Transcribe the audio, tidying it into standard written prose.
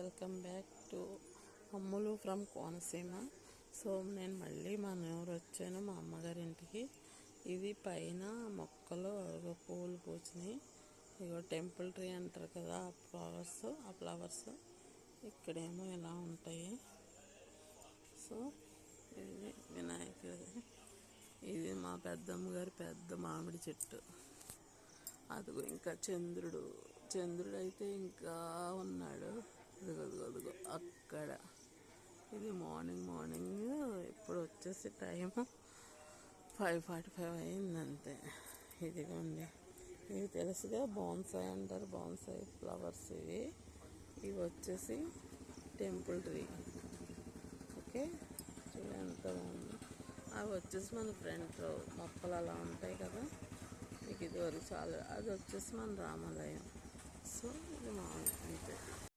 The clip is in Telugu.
Welcome back to Ammulu from Konaseema. So నేను మళ్ళీ మా ఊరు వచ్చాను, మా అమ్మగారి ఇంటికి. ఇది పైన మొక్కలు పూలు పూచినాయి. ఇగో టెంపుల్ ట్రీ అంటారు కదా, ఆ ఫ్లవర్స్ ఇక్కడేమో ఇలా ఉంటాయి. సో ఇది వినాయకుడి, ఇది మా పెద్దమ్మ గారి పెద్ద మామిడి చెట్టు. అదిగో ఇంకా చంద్రుడు అయితే ఇంకా ఉన్నాడు. అదిగో అక్కడ. ఇది మార్నింగ్ ఇప్పుడు వచ్చేసి టైము 5:45 అయిందంతే. ఇదిగోండి, ఇవి తెలుసుగా బోన్సాయి అంటారు, బోన్సాయి ఫ్లవర్స్ ఇవి వచ్చేసి టెంపుల్ ట్రీ. ఓకే, ఎంత బాగుంది. అవి వచ్చేసి మన ఫ్రంట్ మొక్కలు అలా ఉంటాయి కదా, మీకు ఇదివరకు చాలా. అది వచ్చేసి మన రామాలయం. సో ఇది మామూలు